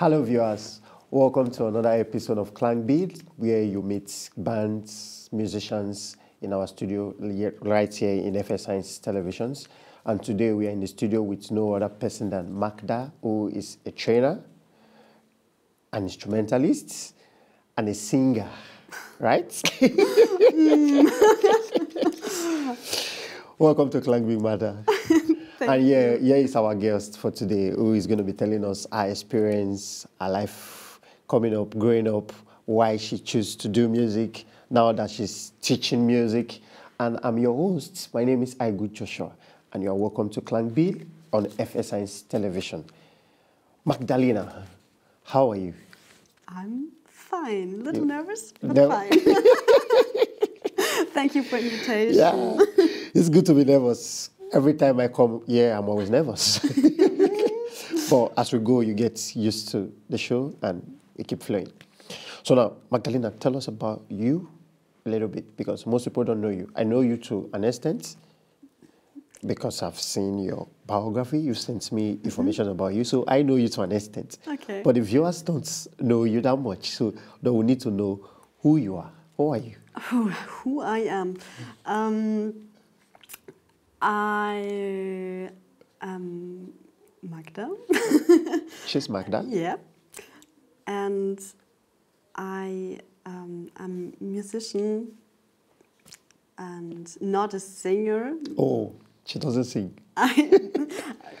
Hello viewers, welcome to another episode of Klangbild, where you meet bands, musicians in our studio right here in FS1 televisions. And today we are in the studio with no other person than Magda, who is a trainer, an instrumentalist, and a singer, right? Welcome to Klangbild, Magda. And here is our guest for today, who is going to be telling us her experience, her life coming up, growing up, why she chose to do music, now that she's teaching music. And I'm your host. My name is Joshua, and you are welcome to Klangbild on FS1 television. Magdalena, how are you? I'm fine. A little nervous, but fine. Thank you for the invitation. Yeah, it's good to be nervous. Every time I come here, I'm always nervous. But as we go, you get used to the show and we keep flowing. So now, Magdalena, tell us about you a little bit, because most people don't know you. I know you to an extent because I've seen your biography. You sent me information about you, so I know you to an extent. Okay. But the viewers don't know you that much, so they will need to know who you are. Who are you? Who I am? I am Magda. She's Magda? Yeah. And I am a musician and not a singer. Oh, she doesn't sing. I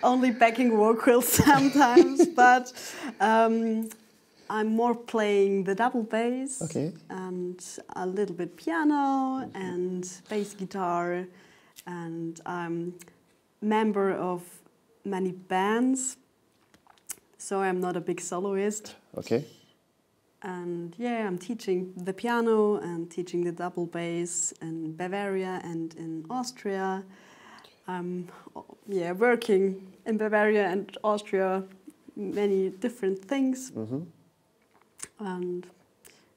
only backing vocals sometimes, but I'm more playing the double bass, Okay, and a little bit piano and bass guitar. And I'm member of many bands, so I'm not a big soloist. okay. And yeah, I'm teaching the piano and teaching the double bass in Bavaria and in Austria. I'm working in Bavaria and Austria, many different things. And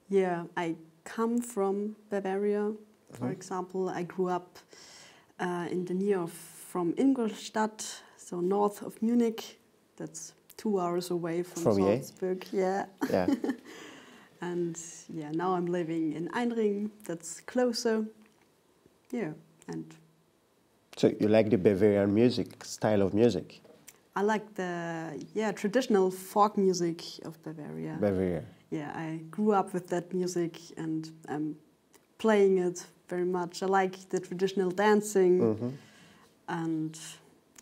yeah, I come from Bavaria. For example, I grew up in the near from Ingolstadt, so north of Munich. That's 2 hours away from Salzburg. Yeah. Yeah. And yeah, now I'm living in Einring. That's closer. Yeah, and So you like the Bavarian music, style of music? I like the traditional folk music of Bavaria. Bavaria. Yeah, I grew up with that music and I'm playing it very much. I like the traditional dancing and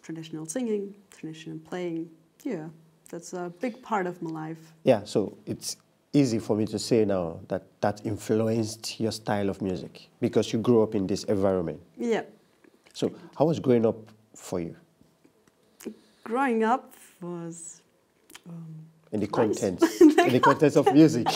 traditional singing, traditional playing. Yeah, that's a big part of my life. Yeah, so it's easy for me to say now that that influenced your style of music because you grew up in this environment. Yeah. So how was growing up for you? Growing up was In the nice. contents, in the context of music.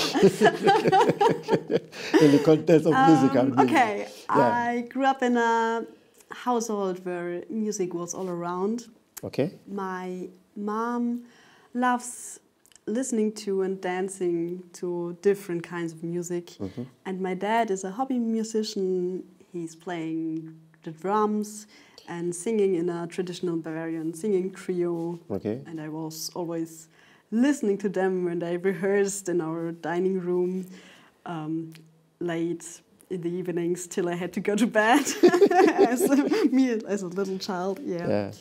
In the context of music, I mean. Okay, Yeah. I grew up in a household where music was all around. Okay. My mom loves listening to and dancing to different kinds of music. And my dad is a hobby musician. He's playing the drums and singing in a traditional Bavarian singing trio. Okay. And I was always listening to them when they rehearsed in our dining room late in the evenings till I had to go to bed as a little child. Yeah.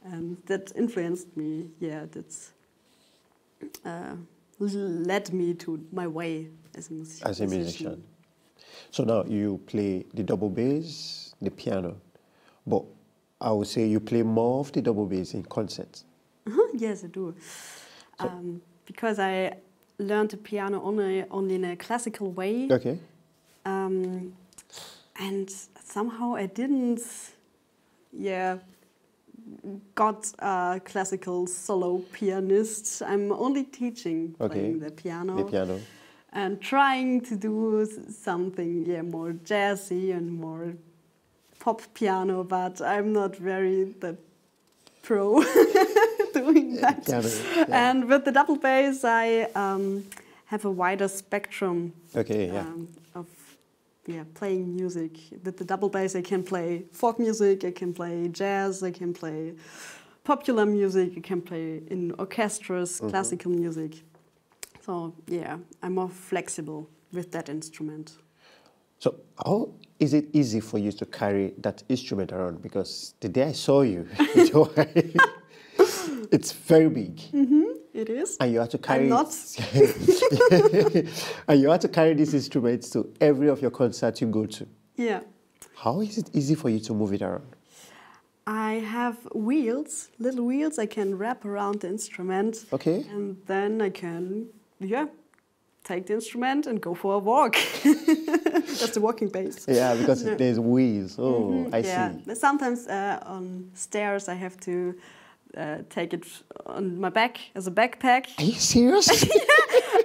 And that influenced me. Yeah, that's led me to my way as a musician. As a musician. So now you play the double bass, the piano, but I would say you play more of the double bass in concerts. Yes, I do. Because I learned the piano only in a classical way. Okay. And somehow I didn't, got a classical solo pianist. I'm only teaching playing the piano. The piano. And trying to do something more jazzy and more pop piano, but I'm not very the pro doing that. Piano, And with the double bass, I have a wider spectrum of playing music. With the double bass, I can play folk music, I can play jazz, I can play popular music, I can play in orchestras, classical music. So yeah, I'm more flexible with that instrument. So how is it easy for you to carry that instrument around? Because the day I saw you, it's very big. It is. And you have to carry I'm not. and you have to carry these instruments to every of your concerts you go to. Yeah. How is it easy for you to move it around? I have wheels, little wheels I can wrap around the instrument. Okay. And then I can, take the instrument and go for a walk. That's the walking base. Yeah, because there's wheels. Oh, I see. Sometimes on stairs I have to take it on my back as a backpack. Are you serious?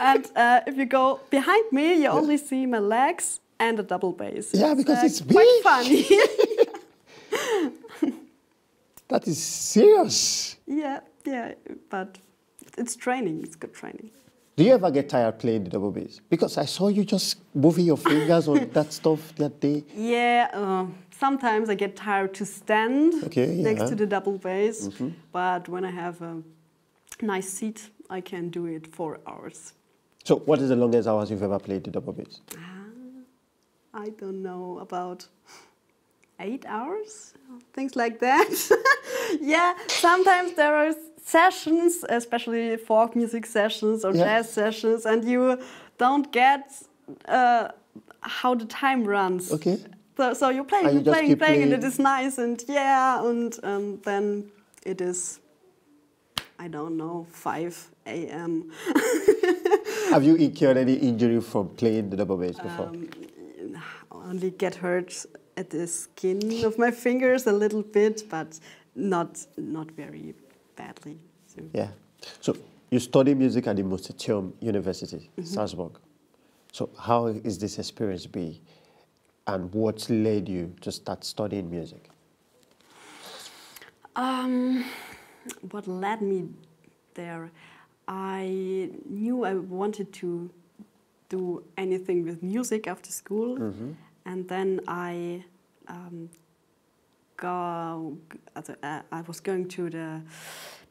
And if you go behind me, you only see my legs and a double bass. Yeah, because it's big. Quite funny. That is serious. Yeah, but it's training. It's good training. Do you ever get tired playing the double bass? Because I saw you just moving your fingers on that stuff that day. Yeah, sometimes I get tired to stand next to the double bass. But when I have a nice seat, I can do it 4 hours. So what is the longest hours you've ever played the double bass? I don't know, about 8 hours, things like that. Yeah, sometimes there are sessions, especially folk music sessions or jazz sessions, and you don't get how the time runs. Okay. So you're playing, playing, and it is nice, and then it is, I don't know, 5 a.m. Have you incurred any injury from playing the double bass before? Only get hurt at the skin of my fingers a little bit, but not very badly. So. Yeah. So you study music at the Mozarteum University, Salzburg. So how is this experience be, and what led you to start studying music? What led me there? I knew I wanted to do anything with music after school, and then I was going to the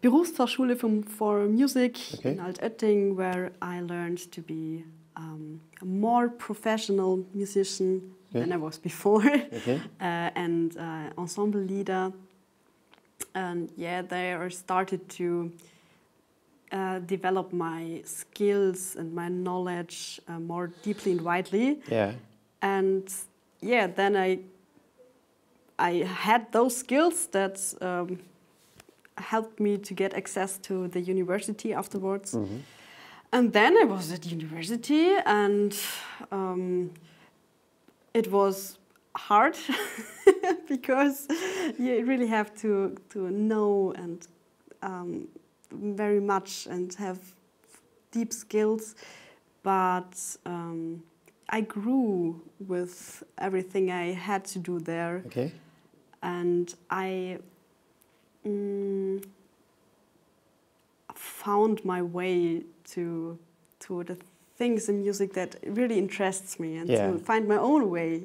Berufsfachschule for music in Altötting, where I learned to be a more professional musician than I was before, and ensemble leader. And there I started to develop my skills and my knowledge more deeply and widely. Yeah. And then I had those skills that helped me to get access to the university afterwards. And then I was at university, and it was hard because you really have to know and very much and have deep skills, but I grew with everything I had to do there, and I found my way to the things in music that really interests me, and to find my own way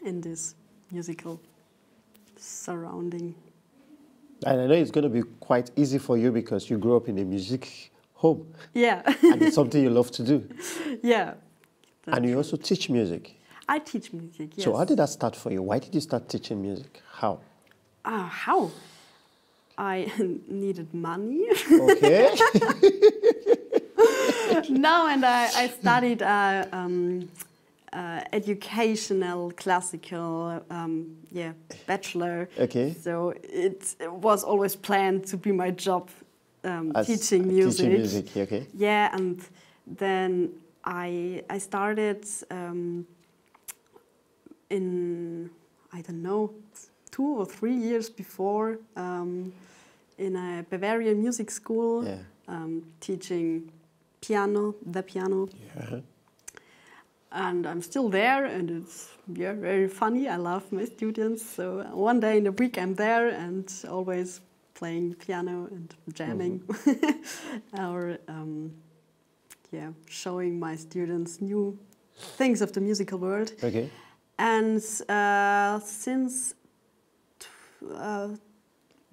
in this musical surrounding. And I know it's going to be quite easy for you because you grew up in a music home. Yeah. And it's something you love to do. Yeah. And you also teach music. I teach music, yes. So how did that start for you? Why did you start teaching music? How? How? I needed money. Okay. No, and I studied educational, classical, bachelor. Okay. So it was always planned to be my job, teaching music. Teaching music, okay. Yeah, and then I started in, I don't know, 2 or 3 years before in a Bavarian music school, teaching the piano. Yeah. And I'm still there, and it's very funny. I love my students. So one day in the week I'm there and always playing piano and jamming, or showing my students new things of the musical world. Okay. And since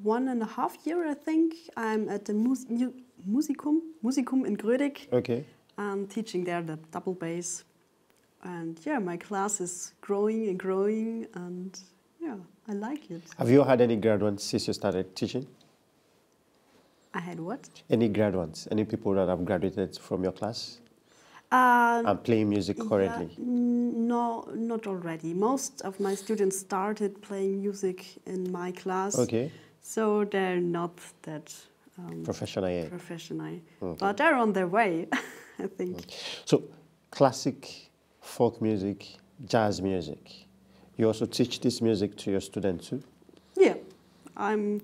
1.5 years, I think. I'm at the Musicum in Grödig. Okay. I'm teaching there the double bass. And yeah, my class is growing and growing, and yeah, I like it. Have you had any graduates since you started teaching? I had what? Any graduates? Any people that have graduated from your class? And playing music currently? Yeah, no, not already. Most of my students started playing music in my class. Okay. So they're not that Professional yet? professional. Okay. But they're on their way, I think. So, classic, folk music, jazz music. You also teach this music to your students too? Yeah, I'm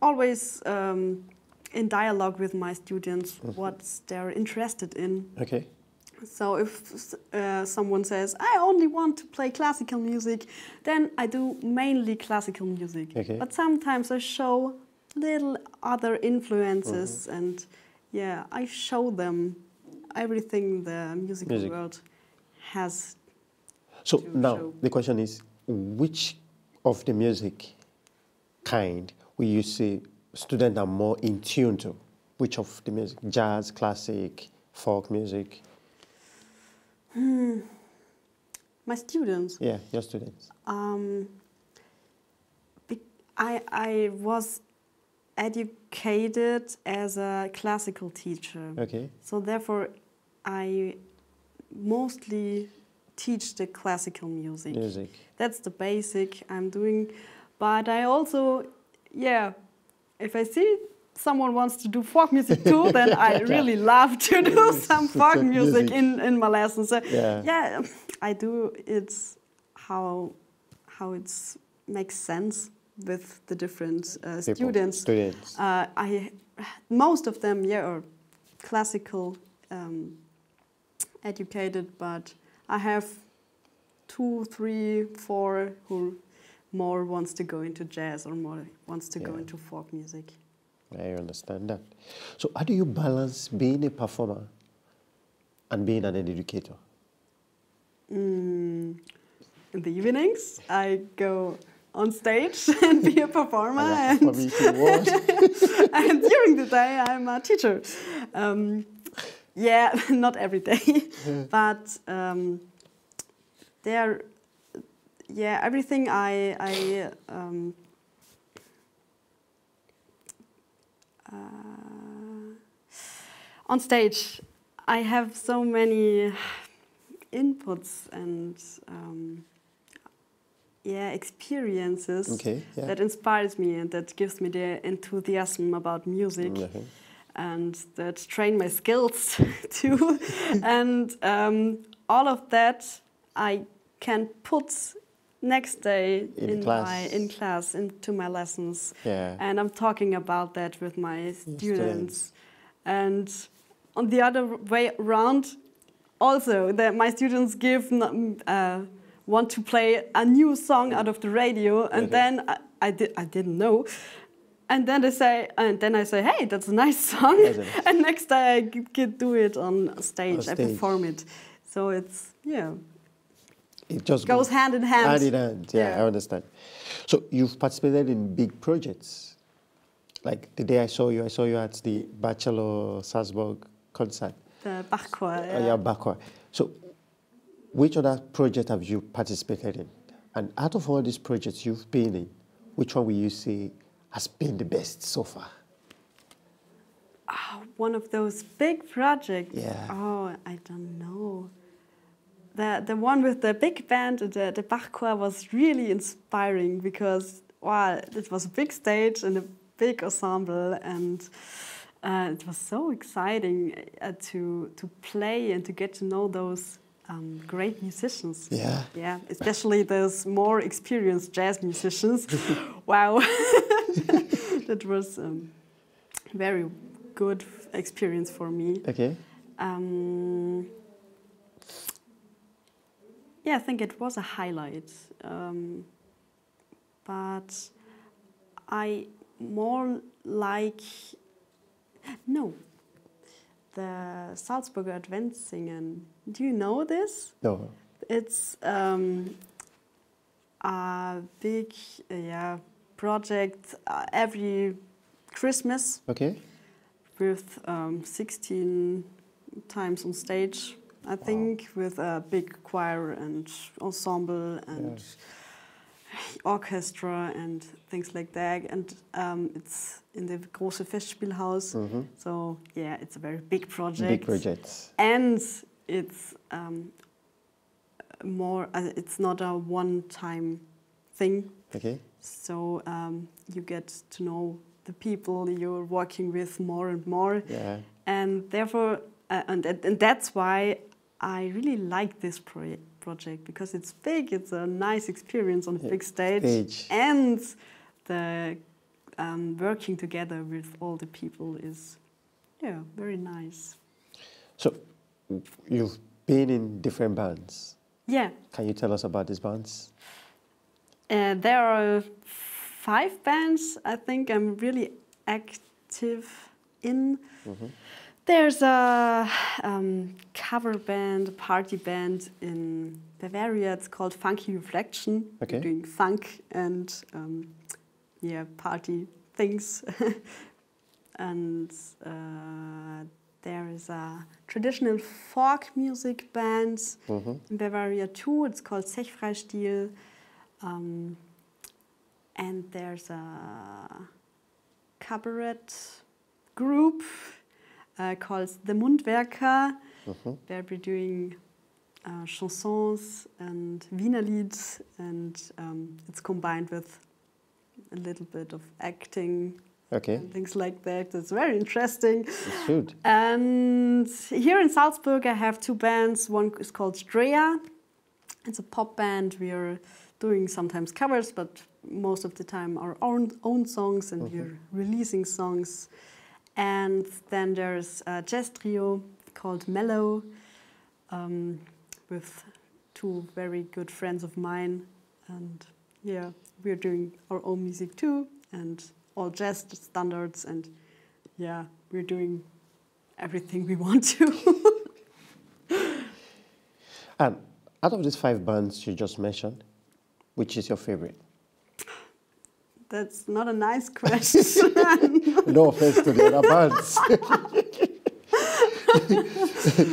always in dialogue with my students, what they're interested in. Okay. So if someone says, I only want to play classical music, then I do mainly classical music. Okay. But sometimes I show little other influences, and yeah, I show them everything the musical world has. So now show. the question is, which of the music kind will you say students are more in tune to? Which of the music? Jazz, classic, folk music? My students? Yeah, your students. I was educated as a classical teacher. Okay. So therefore, I mostly teach the classical music. That's the basic I'm doing. But I also, yeah, if I see someone wants to do folk music too, then I really love to do some folk music in my lessons. So yeah, I do it how it makes sense with the different students. Most of them, yeah, are classical educated, but I have 2, 3, 4 who more wants to go into jazz or more wants to go into folk music. I understand that. So how do you balance being a performer and being an educator? In the evenings, I go on stage and be a performer, and during the day, I'm a teacher. Yeah, not every day, but everything I on stage, I have so many inputs and experiences that inspires me and that gives me the enthusiasm about music. And that train my skills too. And all of that I can put next day in class into my lessons. And I'm talking about that with my students. And on the other way around, also that my students want to play a new song out of the radio, and then I didn't know. And then I say, hey, that's a nice song. And next day I could do it on stage. I perform it. So it's, it just goes hand in hand. Hand in hand, I understand. So you've participated in big projects. Like the day I saw you at the Bachelor Salzburg concert. The Bach choir. Bach choir. So which other project have you participated in? And out of all these projects you've been in, which one will you say has been the best so far? One of those big projects? Yeah. Oh, I don't know. The one with the big band, the Bach choir, was really inspiring because, wow, it was a big stage and a big ensemble, and it was so exciting to play and to get to know those great musicians. Yeah, especially those more experienced jazz musicians. Wow, that was a very good experience for me. Okay. Yeah, I think it was a highlight, but I more like the Salzburger Adventssingen. Do you know this? No. It's a big, project every Christmas. Okay. With 16 times on stage, I think, with a big choir and ensemble and orchestra and things like that. And it's in the große Festspielhaus. So yeah, it's a very big project. Big project. And it's more. It's not a one-time thing. Okay. So you get to know the people you're working with more and more. Yeah. And therefore, and that's why I really like this project, because it's big, it's a nice experience on a big stage. And the working together with all the people is, very nice. So, you've been in different bands. Yeah. Can you tell us about these bands? There are 5 bands I think I'm really active in. There's a cover band, a party band in Bavaria. It's called Funky Reflection. Okay. We're doing funk and party things. And there is a traditional folk music band in Bavaria too. It's called Sich, Freistil. And there's a cabaret group called the Mundwerker. Where we're doing chansons and Wienerlied, and it's combined with a little bit of acting and things like that. It's very interesting. It's good. And here in Salzburg I have 2 bands. One is called Strea. It's a pop band. We are doing sometimes covers, but most of the time our own songs, and we're releasing songs. And then there's a jazz trio called Mellow, with 2 very good friends of mine. And yeah, we're doing our own music too, and all jazz standards, and yeah, we're doing everything we want to. And out of these 5 bands you just mentioned, which is your favorite? That's not a nice question. No offense to the other bands.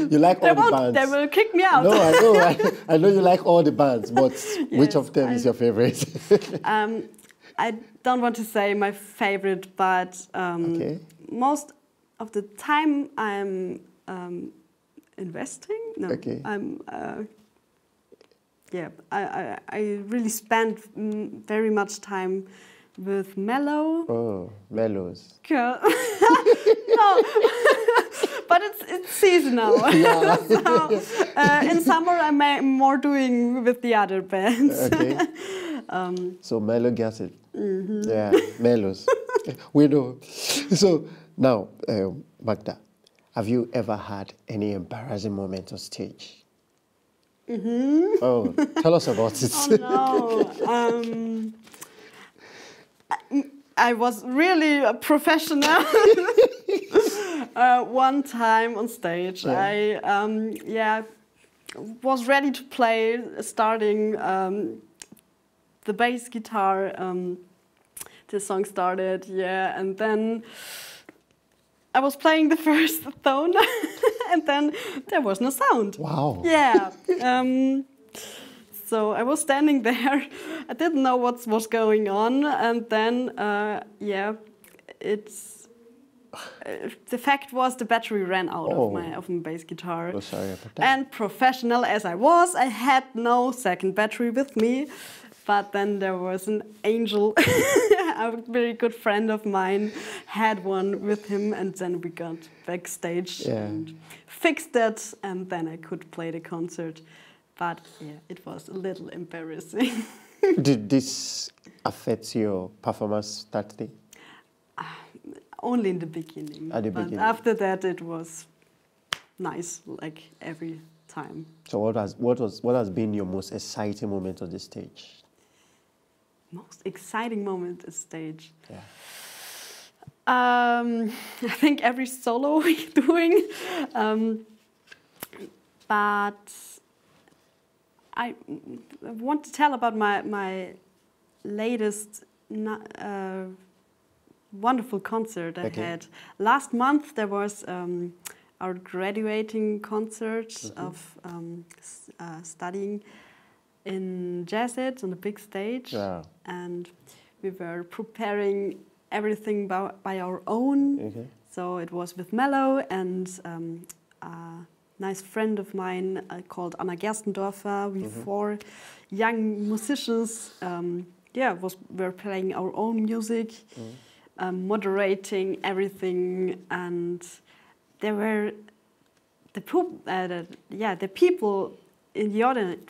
You like all the bands. They will kick me out. No, I know. I know you like all the bands, but which of them is your favorite? I don't want to say my favorite, but most of the time I'm investing. No, I'm. I really spend very much time with Mellow. Oh, Mellows. No, but it's seasonal. Yeah. So, in summer I'm more doing with the other bands. Okay. So Mellow gets it. Yeah, Mellows. We know. So now, Magda, have you ever had any embarrassing moment on stage? Oh, tell us about it. Oh no. I was really a professional. One time on stage, I was ready to play, starting the bass guitar. The song started, and then I was playing the first tone, and then there was no sound. Wow. Yeah. So I was standing there. I didn't know what was going on, and then the fact was the battery ran out of my bass guitar. Oh, sorry about that. And professional as I was, I had no second battery with me. But then there was an angel, a very good friend of mine, had one with him, and then we got backstage and fixed that, and then I could play the concert. But yeah, it was a little embarrassing. Did this affect your performance that day? Only in the beginning. At the beginning. After that, it was nice, like every time. So what has been your most exciting moment on the stage? Most exciting moment is stage. Yeah. I think every solo we're doing, but I want to tell about my latest wonderful concert I had. Last month there was our graduating concert of studying in Jesuit on a big stage, and we were preparing everything by our own. So it was with Mello and a nice friend of mine called Anna Gerstendorfer. We 4 young musicians, were playing our own music, moderating everything, and there were the people in the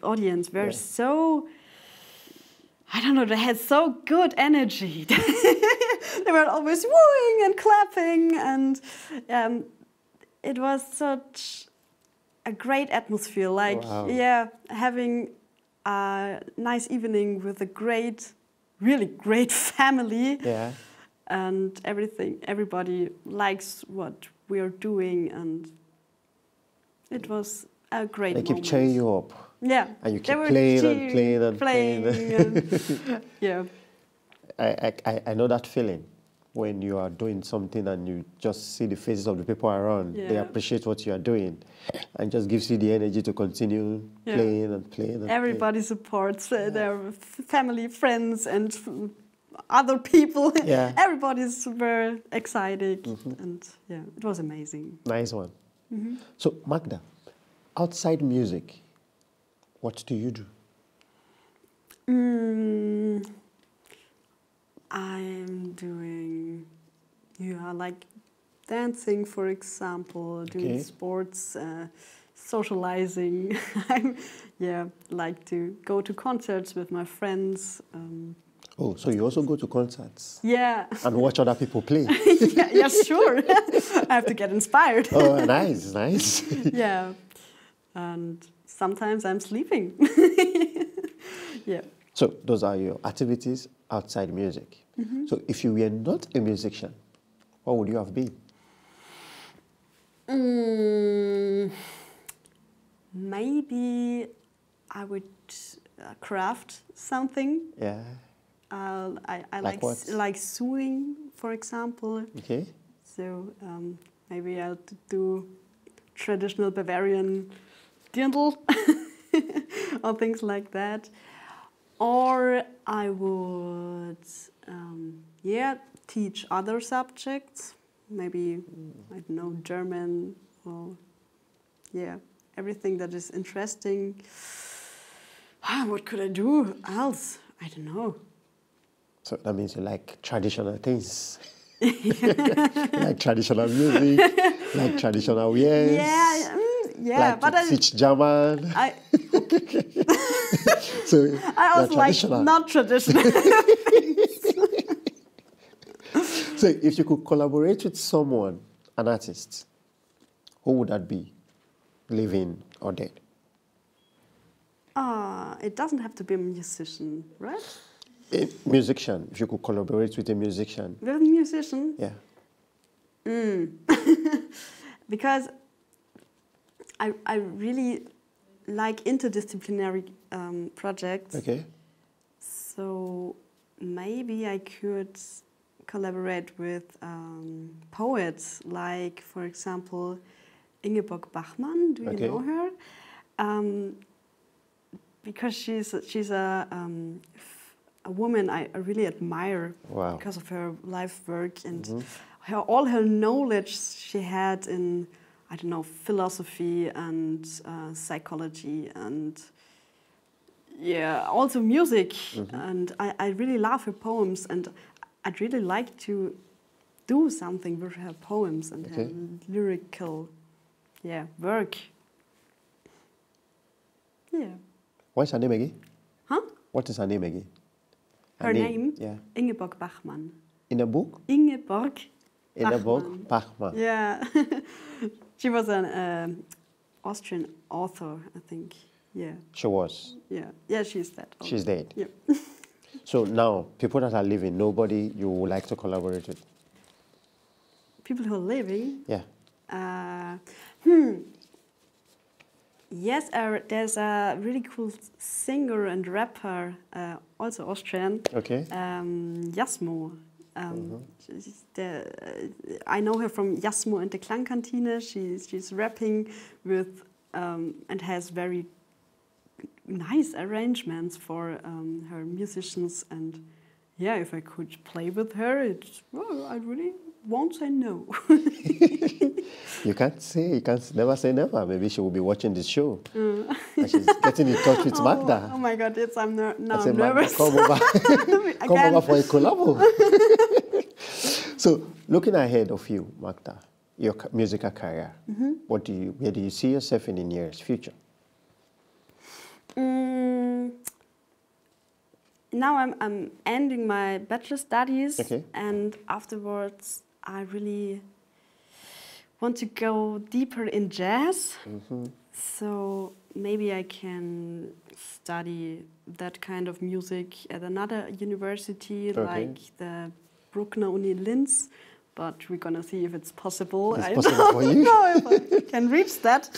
audience were so, I don't know, they had so good energy. They were always wooing and clapping, and it was such a great atmosphere, like having a nice evening with a really great family, and everybody likes what we are doing, and it was a great moment. They keep cheering you up. Yeah. And you keep playing and playing. And yeah. I know that feeling when you are doing something and you just see the faces of the people around. They appreciate what you are doing, and just gives you the energy to continue playing and playing. And everybody supports their family, friends, and other people. Everybody's very excited, and it was amazing. Nice one. So Magda, outside music, what do you do? I'm doing, like dancing, for example, doing sports, socializing. I like to go to concerts with my friends. Oh, so you also go to concerts? Yeah. And watch other people play? Yeah, sure. I have to get inspired. Oh, nice, nice. Yeah. And sometimes I'm sleeping. Yeah. So those are your activities outside music. So if you were not a musician, what would you have been? Maybe I would craft something. Yeah. I like sewing, for example. Okay. So maybe I'll do traditional Bavarian dirndl or things like that. Or I would, teach other subjects. Maybe, I don't know, German or, everything that is interesting. What could I do else? I don't know. So that means you like traditional things. Like traditional music, like traditional wares. Yeah, like to teach German. So I also like not traditional things. So if you could collaborate with someone, an artist, who would that be, living or dead? It doesn't have to be a musician, right? A musician, if you could collaborate with a musician. With a musician? Yeah. Because I really like interdisciplinary projects. Okay. So maybe I could collaborate with poets, like, for example, Ingeborg Bachmann. Do you know her? Because she's a woman I really admire because of her life work and all her knowledge she had in, I don't know, philosophy and psychology and also music. And I really love her poems, and I'd really like to do something with her poems and her lyrical work. Yeah. What's her name again? Huh? What is her name again? Her name? Yeah. Ingeborg Bachmann. In a book? Ingeborg Bachmann. Yeah. She was an Austrian author, I think. Yeah. She was? Yeah. Yeah, she's dead. She's dead? Yeah. So now, people that are living, nobody you would like to collaborate with? People who are living? Yeah. Yes, there's a really cool singer and rapper, also Austrian, Okay. Jasmo. I know her from Jasmo and the Klangkantine. She's rapping with and has very nice arrangements for her musicians. And yeah, if I could play with her, I really won't say no. You can't never say never. Maybe she will be watching this show. And she's getting in touch with Magda. Oh my God, I'm nervous. Magda, come over. Come over for a collabo. So, looking ahead of you, Magda, your musical career, where do you see yourself in the nearest future? Now I'm ending my bachelor studies, okay. And afterwards I really want to go deeper in jazz. So maybe I can study that kind of music at another university, like the Bruckner Uni Linz. But we're gonna see if it's possible. It's possible for you? know if I can reach that.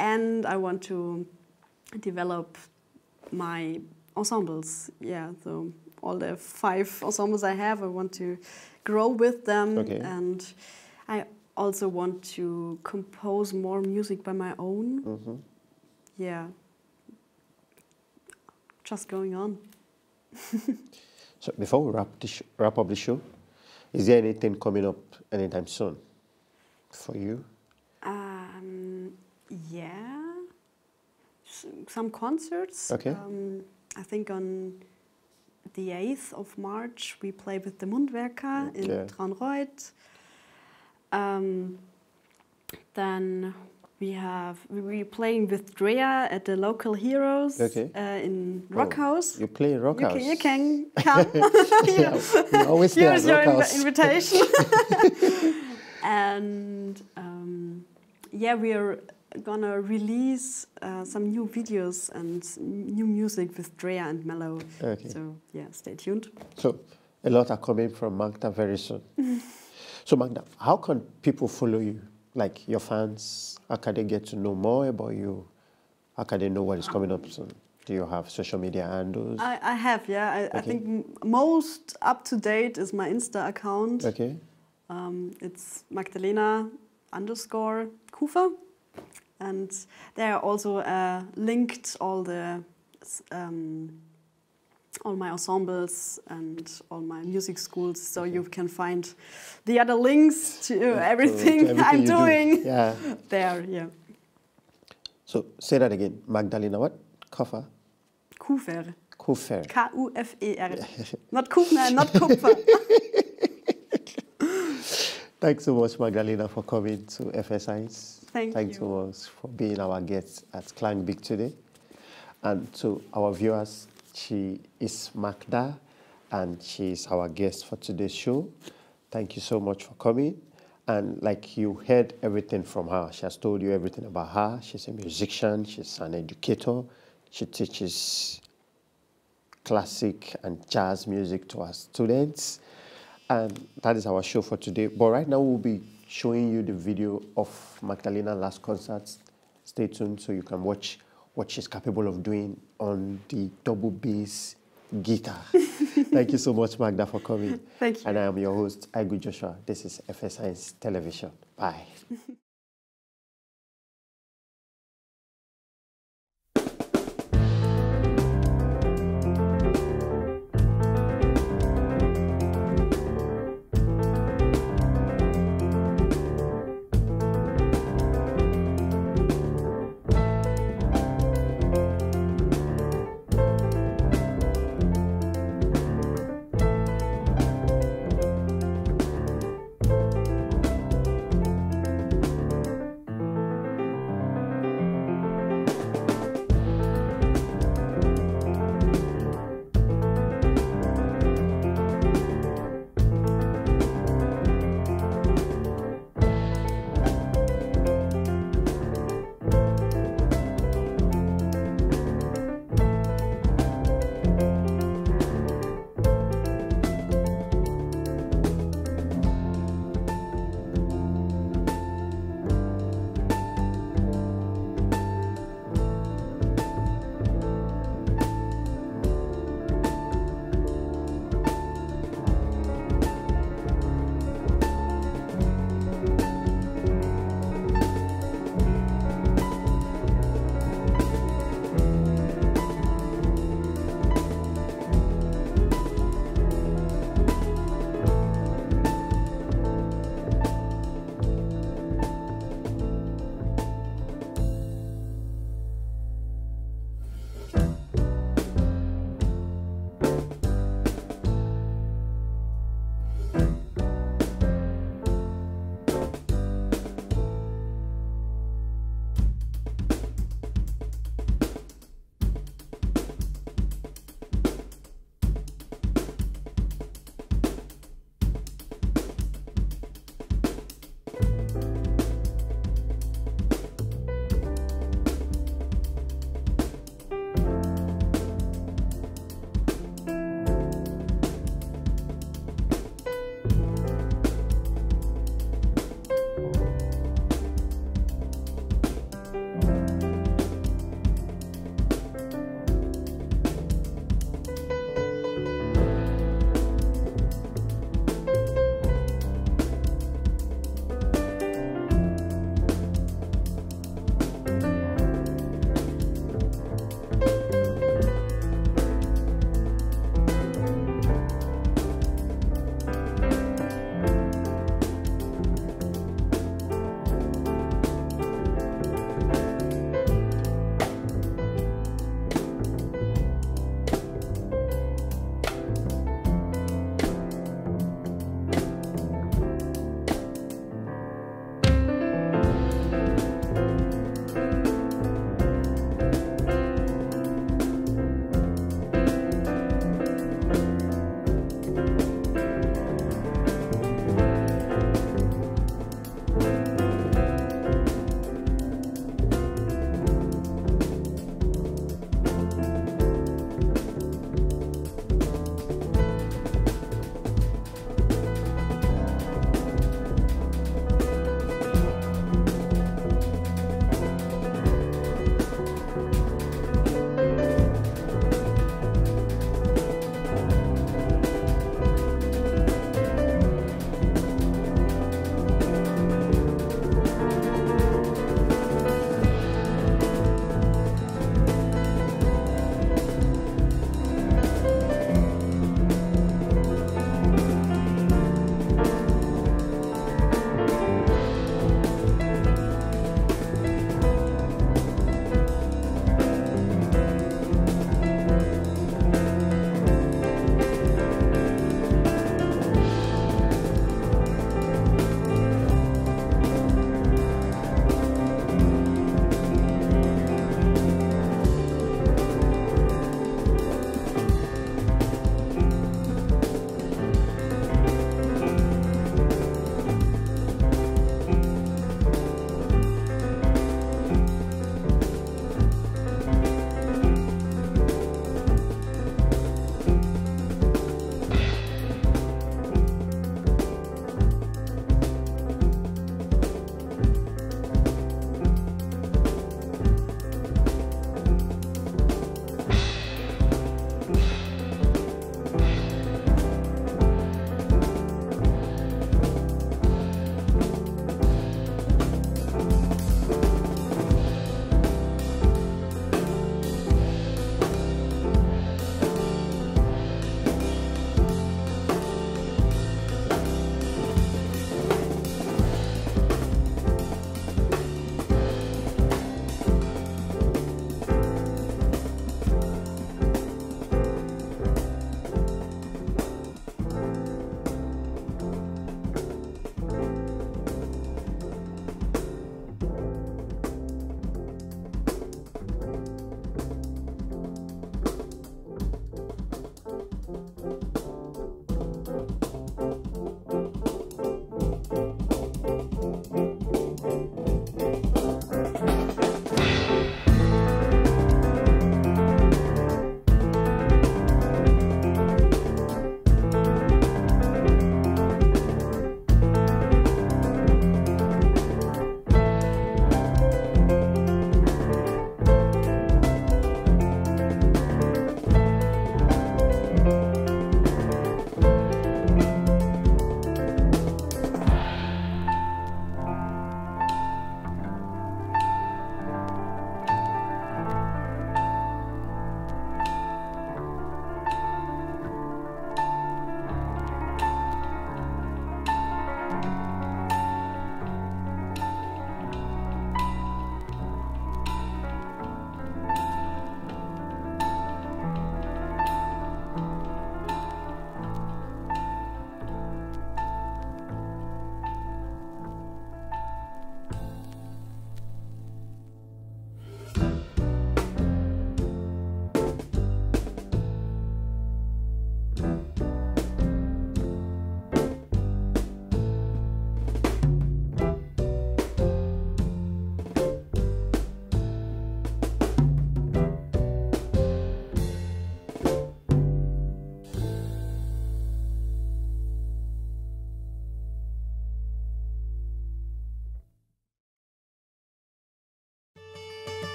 And I want to develop my ensembles. Yeah, so all the 5 ensembles I have, I want to grow with them. And I also want to compose more music by my own. Yeah, just going on. So before we wrap up the show, is there anything coming up anytime soon for you? Yeah, some concerts. Okay. I think on the 8th of March we play with the Mundwerker in Traunreut. Then we're playing with Drea at the local Heroes in Rockhouse. You play in Rockhouse? You can come. We always stay at Rockhouse. Here's your invitation. And yeah, we're gonna release some new videos and new music with Drea and Mello. So yeah, stay tuned. So a lot are coming from Magda very soon. So Magda, how can people follow you? Like your fans, how can they get to know more about you? How can they know what is coming up soon? Do you have social media handles? I have, yeah. I think most up to date is my Insta account. It's Magdalena _Kufer. And there are also linked all my ensembles and all my music schools, so you can find the other links to everything I'm doing there. Yeah. So say that again. Magdalena what? Kufer? Kufer. Kufer. Kufer. Not Kufner, not Kupfer. Thanks so much, Magdalena, for coming to FS1. Thanks so much for being our guest at Klangbild today. And to our viewers, she is Magda, and she is our guest for today's show. Thank you so much for coming. And like you heard everything from her, she has told you everything about her. She's a musician, she's an educator. She teaches classic and jazz music to our students. And that is our show for today. But right now we'll be showing you the video of Magdalena's last concert. Stay tuned so you can watch what she's capable of doing on the double bass guitar. Thank you so much, Magda, for coming. Thank you. And I am your host, Joshua. This is FS1 Television. Bye.